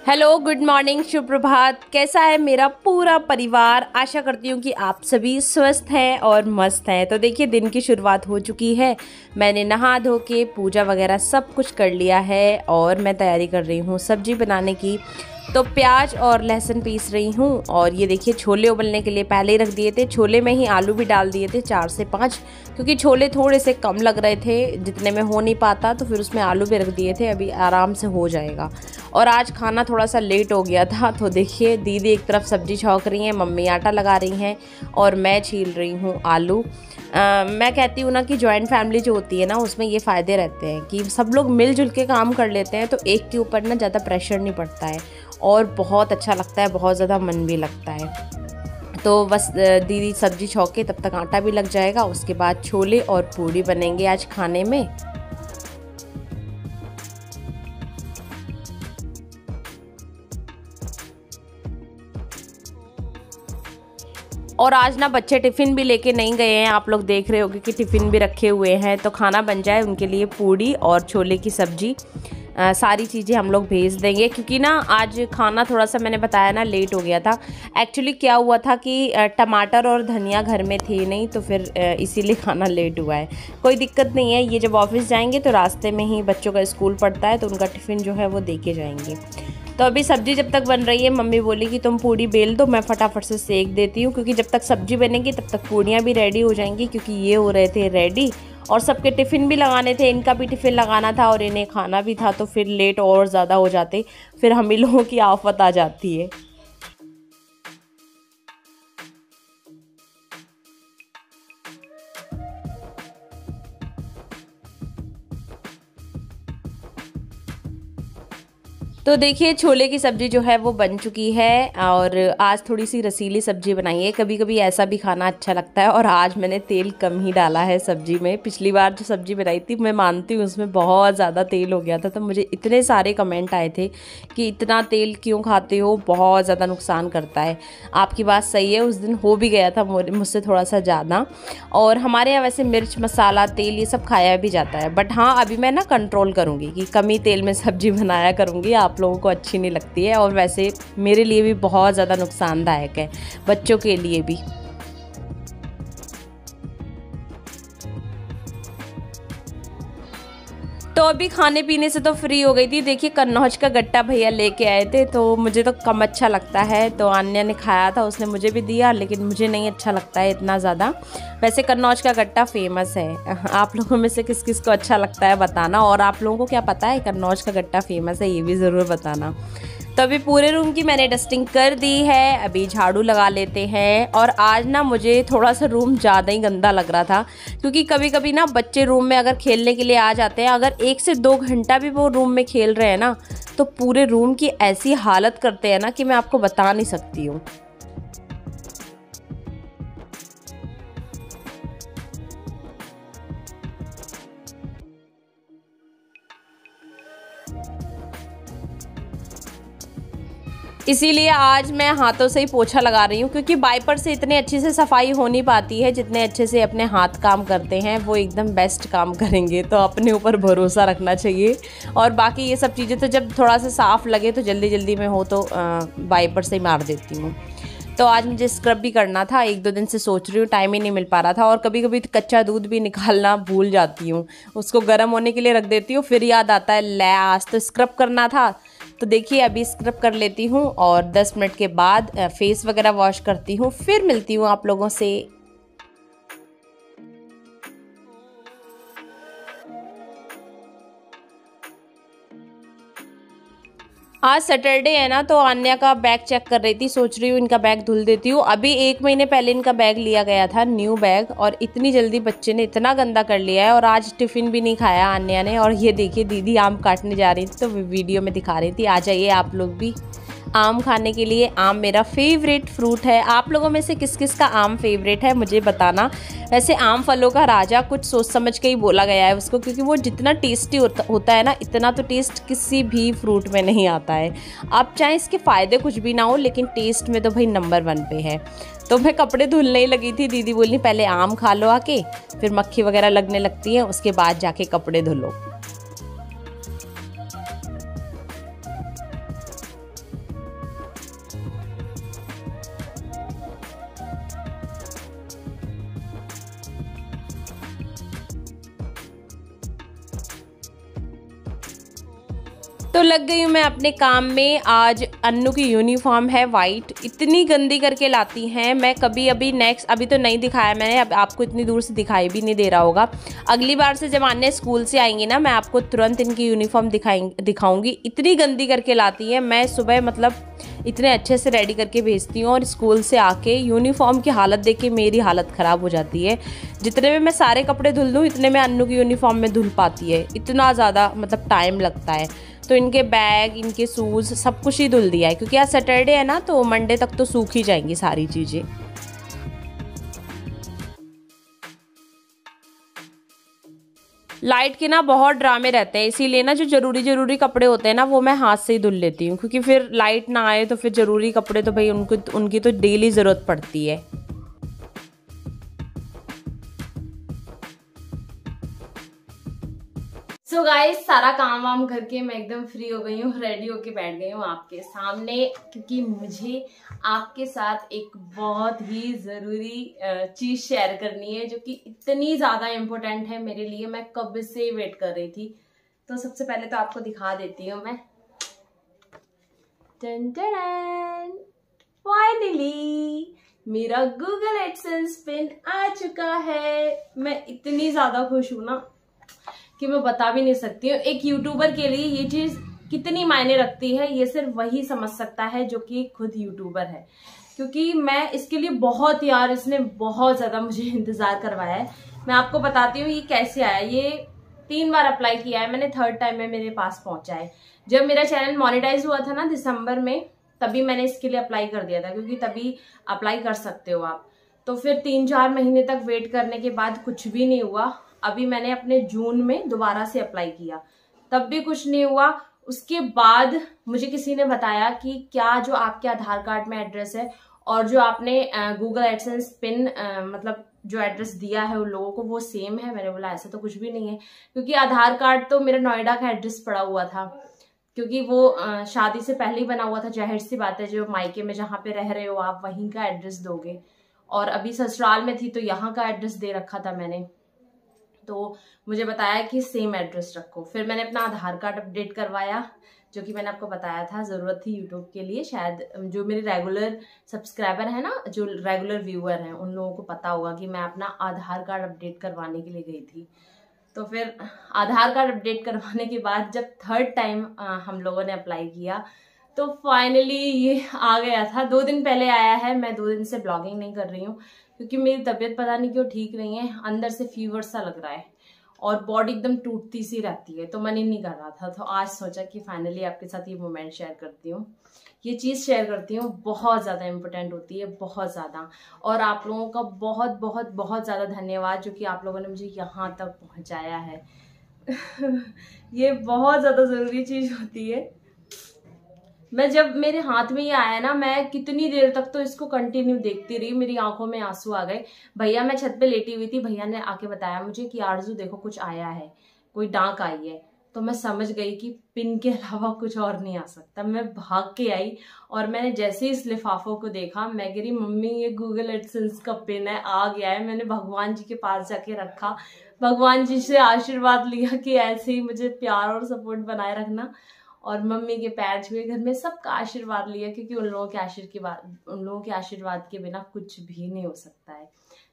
Hello, good morning, शुभ प्रभात। कैसा है मेरा पूरा परिवार? आशा करती हूँ कि आप सभी स्वस्थ हैं और मस्त हैं। तो देखिए, दिन की शुरुआत हो चुकी है। मैंने नहा धो के पूजा वगैरह सब कुछ कर लिया है और मैं तैयारी कर रही हूँ सब्जी बनाने की। तो प्याज और लहसुन पीस रही हूँ और ये देखिए, छोले उबलने के लिए पहले ही रख दिए थे। छोले में ही आलू भी डाल दिए थे 4 से 5, क्योंकि छोले थोड़े से कम लग रहे थे, जितने में हो नहीं पाता, तो फिर उसमें आलू भी रख दिए थे। अभी आराम से हो जाएगा। और आज खाना थोड़ा सा लेट हो गया था, तो देखिए दीदी एक तरफ सब्जी छौंक रही हैं, मम्मी आटा लगा रही हैं और मैं छील रही हूँ आलू। मैं कहती हूँ ना कि जॉइंट फैमिली जो होती है ना, उसमें ये फ़ायदे रहते हैं कि सब लोग मिलजुल के काम कर लेते हैं, तो एक के ऊपर ना ज़्यादा प्रेशर नहीं पड़ता है और बहुत अच्छा लगता है, बहुत ज़्यादा मन भी लगता है। तो बस दीदी सब्जी छौंके, तब तक आटा भी लग जाएगा। उसके बाद छोले और पूड़ी बनेंगे आज खाने में। और आज ना बच्चे टिफ़िन भी लेके नहीं गए हैं। आप लोग देख रहे होंगे कि टिफ़िन भी रखे हुए हैं, तो खाना बन जाए उनके लिए पूड़ी और छोले की सब्जी। सारी चीज़ें हम लोग भेज देंगे, क्योंकि ना आज खाना थोड़ा सा, मैंने बताया ना, लेट हो गया था। एक्चुअली क्या हुआ था कि टमाटर और धनिया घर में थे नहीं, तो फिर इसीलिए खाना लेट हुआ है। कोई दिक्कत नहीं है, ये जब ऑफिस जाएंगे तो रास्ते में ही बच्चों का स्कूल पड़ता है, तो उनका टिफ़िन जो है वो दे के जाएंगे। तो अभी सब्जी जब तक बन रही है, मम्मी बोली कि तुम पूड़ी बेल दो, मैं फटाफट से सेक देती हूँ, क्योंकि जब तक सब्जी बनेगी तब तक पूड़ियाँ भी रेडी हो जाएंगी, क्योंकि ये हो रहे थे रेडी। और सबके टिफ़िन भी लगाने थे, इनका भी टिफ़िन लगाना था और इन्हें खाना भी था, तो फिर लेट और ज़्यादा हो जाते, फिर हम ही लोगों की आफत आ जाती है। तो देखिए, छोले की सब्ज़ी जो है वो बन चुकी है और आज थोड़ी सी रसीली सब्ज़ी बनाई है। कभी कभी ऐसा भी खाना अच्छा लगता है। और आज मैंने तेल कम ही डाला है सब्ज़ी में। पिछली बार जो सब्ज़ी बनाई थी, मैं मानती हूँ उसमें बहुत ज़्यादा तेल हो गया था, तो मुझे इतने सारे कमेंट आए थे कि इतना तेल क्यों खाते हो, बहुत ज़्यादा नुकसान करता है। आपकी बात सही है, उस दिन हो भी गया था मुझसे थोड़ा सा ज़्यादा। और हमारे यहाँ वैसे मिर्च मसाला तेल ये सब खाया भी जाता है, बट हाँ, अभी मैं ना कंट्रोल करूँगी कि कम ही तेल में सब्ज़ी बनाया करूँगी। आप लोगों को अच्छी नहीं लगती है, और वैसे मेरे लिए भी बहुत ज़्यादा नुकसानदायक है, बच्चों के लिए भी। तो अभी खाने पीने से तो फ्री हो गई थी। देखिए, कन्नौज का गट्टा भैया लेके आए थे, तो मुझे तो कम अच्छा लगता है, तो अन्य ने खाया था, उसने मुझे भी दिया, लेकिन मुझे नहीं अच्छा लगता है इतना ज़्यादा। वैसे कन्नौज का गट्टा फेमस है। आप लोगों में से किस किस को अच्छा लगता है बताना, और आप लोगों को क्या पता है कन्नौज का गट्टा फेमस है, ये भी ज़रूर बताना। तो अभी पूरे रूम की मैंने डस्टिंग कर दी है, अभी झाड़ू लगा लेते हैं। और आज ना मुझे थोड़ा सा रूम ज़्यादा ही गंदा लग रहा था, क्योंकि कभी कभी ना बच्चे रूम में अगर खेलने के लिए आ जाते हैं, अगर 1 से 2 घंटा भी वो रूम में खेल रहे हैं ना, तो पूरे रूम की ऐसी हालत करते हैं ना कि मैं आपको बता नहीं सकती हूँ। इसीलिए आज मैं हाथों से ही पोछा लगा रही हूँ, क्योंकि वाइपर से इतने अच्छे से सफाई हो नहीं पाती है जितने अच्छे से अपने हाथ काम करते हैं, वो एकदम बेस्ट काम करेंगे। तो अपने ऊपर भरोसा रखना चाहिए। और बाकी ये सब चीज़ें तो जब थोड़ा सा साफ़ लगे तो जल्दी जल्दी में हो तो वाइपर से ही मार देती हूँ। तो आज मुझे स्क्रब भी करना था, 1-2 दिन से सोच रही हूँ, टाइम ही नहीं मिल पा रहा था। और कभी कभी कच्चा दूध भी निकालना भूल जाती हूँ, उसको गर्म होने के लिए रख देती हूँ, फिर याद आता है ले आज तो स्क्रब करना था। तो देखिए, अभी स्क्रब कर लेती हूँ और 10 मिनट के बाद फेस वगैरह वॉश करती हूँ, फिर मिलती हूँ आप लोगों से। आज सैटरडे है ना, तो अन्या का बैग चेक कर रही थी, सोच रही हूँ इनका बैग धुल देती हूँ। अभी 1 महीने पहले इनका बैग लिया गया था, न्यू बैग, और इतनी जल्दी बच्चे ने इतना गंदा कर लिया है। और आज टिफ़िन भी नहीं खाया अन्या ने। और ये देखिए, दीदी आम काटने जा रही थी, तो वीडियो में दिखा रही थी। आ जाइए आप लोग भी आम खाने के लिए। आम मेरा फेवरेट फ्रूट है। आप लोगों में से किस किस का आम फेवरेट है मुझे बताना। वैसे आम फलों का राजा कुछ सोच समझ के ही बोला गया है उसको, क्योंकि वो जितना टेस्टी होता है ना, इतना तो टेस्ट किसी भी फ्रूट में नहीं आता है। अब चाहे इसके फ़ायदे कुछ भी ना हो, लेकिन टेस्ट में तो भाई नंबर 1 पे है। तो मैं कपड़े धुलने ही लगी थी, दीदी बोली पहले आम खा लो आके, फिर मक्खी वगैरह लगने लगती है, उसके बाद जाके कपड़े धुलो। तो लग गई हूँ मैं अपने काम में। आज अन्नू की यूनिफॉर्म है वाइट, इतनी गंदी करके लाती हैं। मैं कभी अभी तो नहीं दिखाया मैंने, अब आपको इतनी दूर से दिखाई भी नहीं दे रहा होगा। अगली बार से जब अन्य स्कूल से आएंगी ना, मैं आपको तुरंत इनकी यूनिफॉर्म दिखाऊंगी। इतनी गंदी करके लाती हैं। मैं सुबह मतलब इतने अच्छे से रेडी करके भेजती हूँ और स्कूल से आके यूनिफॉर्म की हालत देख के मेरी हालत ख़राब हो जाती है। जितने में मैं सारे कपड़े धुल दूँ इतने में अन्नू की यूनिफॉर्म में धुल पाती है। इतना ज़्यादा मतलब टाइम लगता है। तो इनके बैग, इनके शूज़ सब कुछ ही धुल दिया है, क्योंकि आज सैटरडे है ना, तो मंडे तक तो सूख ही जाएंगी सारी चीज़ें। लाइट के ना बहुत ड्रामे रहते हैं, इसीलिए ना जो ज़रूरी कपड़े होते हैं ना वो मैं हाथ से ही धुल लेती हूँ, क्योंकि फिर लाइट ना आए तो फिर ज़रूरी कपड़े तो भाई उनकी तो डेली ज़रूरत पड़ती है। सो गाइस, सारा काम वाम करके मैं एकदम फ्री हो गई हूँ, रेडी होके बैठ गई हूँ आपके सामने, क्योंकि मुझे आपके साथ एक बहुत ही ज़रूरी चीज़ शेयर करनी है, जो कि इतनी ज़्यादा इम्पोर्टेंट है मेरे लिए। मैं कब से वेट कर रही थी। तो सबसे पहले तो आपको दिखा देती हूँ मैं। फाइनली मेरा गूगल एडसेंस पिन आ चुका है। मैं इतनी ज़्यादा खुश हूँ ना कि मैं बता भी नहीं सकती हूँ। एक यूट्यूबर के लिए ये चीज कितनी मायने रखती है, ये सिर्फ वही समझ सकता है जो कि खुद यूट्यूबर है। क्योंकि मैं इसके लिए इसने बहुत ज्यादा मुझे इंतजार करवाया है। मैं आपको बताती हूँ ये कैसे आया। ये 3 बार अप्लाई किया है मैंने, 3rd टाइम में मेरे पास पहुंचा है। जब मेरा चैनल मोनेटाइज हुआ था ना दिसंबर में, तभी मैंने इसके लिए अप्लाई कर दिया था, क्योंकि तभी अप्लाई कर सकते हो आप। तो फिर 3-4 महीने तक वेट करने के बाद कुछ भी नहीं हुआ। अभी मैंने अपने जून में दोबारा से अप्लाई किया, तब भी कुछ नहीं हुआ। उसके बाद मुझे किसी ने बताया कि क्या जो आपके आधार कार्ड में एड्रेस है और जो आपने गूगल एडसेंस पिन मतलब जो एड्रेस दिया है उन लोगों को, वो सेम है। मैंने बोला ऐसा तो कुछ भी नहीं है, क्योंकि आधार कार्ड तो मेरा नोएडा का एड्रेस पड़ा हुआ था, क्योंकि वो शादी से पहले ही बना हुआ था। जाहिर सी बात है, जो मायके में जहाँ पे रह रहे हो आप वहीं का एड्रेस दोगे, और अभी ससुराल में थी तो यहाँ का एड्रेस दे रखा था मैंने। तो मुझे बताया कि सेम एड्रेस रखो। फिर मैंने अपना आधार कार्ड अपडेट करवाया, जो कि मैंने आपको बताया था ज़रूरत थी यूट्यूब के लिए। शायद जो मेरे रेगुलर सब्सक्राइबर है ना, जो रेगुलर व्यूअर हैं, उन लोगों को पता होगा कि मैं अपना आधार कार्ड अपडेट करवाने के लिए गई थी। तो फिर आधार कार्ड अपडेट करवाने के बाद जब 3rd टाइम हम लोगों ने अप्लाई किया, तो फाइनली ये आ गया था। 2 दिन पहले आया है। मैं 2 दिन से ब्लॉगिंग नहीं कर रही हूँ, क्योंकि मेरी तबीयत पता नहीं क्यों ठीक नहीं है। अंदर से फीवर सा लग रहा है और बॉडी एकदम टूटती सी रहती है, तो मन ही नहीं कर रहा था। तो आज सोचा कि फाइनली आपके साथ ये मोमेंट शेयर करती हूँ, ये चीज़ शेयर करती हूँ। बहुत ज़्यादा इम्पोर्टेंट होती है, बहुत ज़्यादा। और आप लोगों का बहुत बहुत बहुत ज़्यादा धन्यवाद, जो कि आप लोगों ने मुझे यहाँ तक पहुँचाया है। ये बहुत ज़्यादा ज़रूरी चीज़ होती है। मैं जब मेरे हाथ में ये आया ना, मैं कितनी देर तक तो इसको कंटिन्यू देखती रही, मेरी आंखों में आंसू आ गए। भैया, मैं छत पे लेटी हुई थी, भैया ने आके बताया मुझे कि आरजू देखो कुछ आया है, कोई डाक आई है। तो मैं समझ गई कि पिन के अलावा कुछ और नहीं आ सकता। मैं भाग के आई और मैंने जैसे ही इस लिफाफों को देखा, मैं कह रही मम्मी ये गूगल एडसेंस का पिन है, आ गया है। मैंने भगवान जी के पास जाके रखा, भगवान जी से आशीर्वाद लिया कि ऐसे ही मुझे प्यार और सपोर्ट बनाए रखना, और मम्मी के पैर छुए, घर में सबका आशीर्वाद लिया, क्योंकि उन लोगों के आशीर्वाद के बिना कुछ भी नहीं हो सकता है।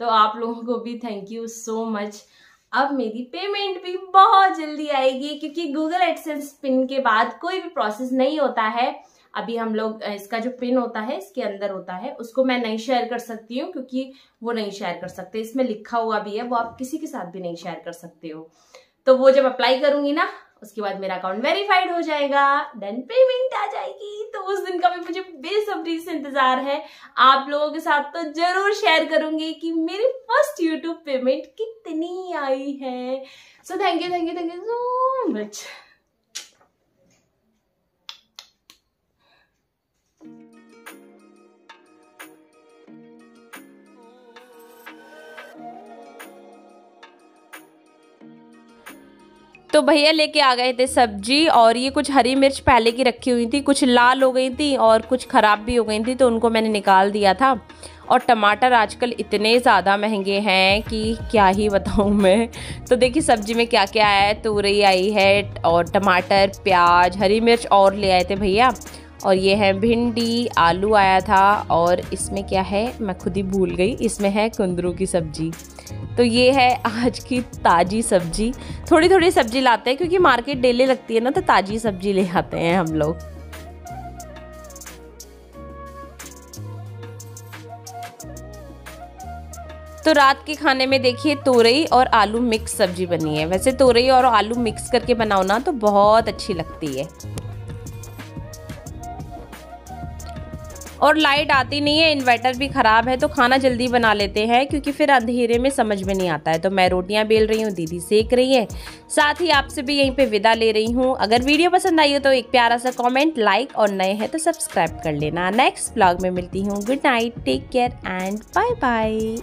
तो आप लोगों को भी थैंक यू सो मच। अब मेरी पेमेंट भी बहुत जल्दी आएगी, क्योंकि गूगल एडसेंस पिन के बाद कोई भी प्रोसेस नहीं होता है। अभी हम लोग इसका जो पिन होता है इसके अंदर होता है, उसको मैं नहीं शेयर कर सकती हूँ, क्योंकि वो नहीं शेयर कर सकते। इसमें लिखा हुआ भी है, वो आप किसी के साथ भी नहीं शेयर कर सकते हो। तो वो जब अप्लाई करूंगी ना, उसके बाद मेरा अकाउंट वेरीफाइड हो जाएगा, देन पेमेंट आ जाएगी। तो उस दिन का भी मुझे बेसब्री से इंतजार है। आप लोगों के साथ तो जरूर शेयर करूंगी कि मेरी फर्स्ट यूट्यूब पेमेंट कितनी आई है। So thank you so much. तो भैया लेके आ गए थे सब्जी, और ये कुछ हरी मिर्च पहले की रखी हुई थी, कुछ लाल हो गई थी और कुछ ख़राब भी हो गई थी, तो उनको मैंने निकाल दिया था। और टमाटर आजकल इतने ज़्यादा महंगे हैं कि क्या ही बताऊँ मैं। तो देखिए सब्जी में क्या क्या है, तुरई आई है और टमाटर, प्याज, हरी मिर्च और ले आए थे भैया। और ये है भिंडी, आलू आया था, और इसमें क्या है मैं खुद ही भूल गई, इसमें है कुंदरू की सब्जी। तो ये है आज की ताज़ी सब्जी। थोड़ी थोड़ी सब्जी लाते हैं क्योंकि मार्केट डेली लगती है ना, तो ताज़ी सब्जी ले आते हैं हम लोग। तो रात के खाने में देखिए तोरई और आलू मिक्स सब्जी बनी है। वैसे तोरई और आलू मिक्स करके बनाओ ना तो बहुत अच्छी लगती है। और लाइट आती नहीं है, इन्वर्टर भी ख़राब है, तो खाना जल्दी बना लेते हैं क्योंकि फिर अंधेरे में समझ में नहीं आता है। तो मैं रोटियां बेल रही हूँ, दीदी सेक रही है, साथ ही आपसे भी यहीं पे विदा ले रही हूँ। अगर वीडियो पसंद आई हो तो एक प्यारा सा कमेंट, लाइक, और नए हैं तो सब्सक्राइब कर लेना। नेक्स्ट ब्लॉग में मिलती हूँ। Good night, take care and bye bye.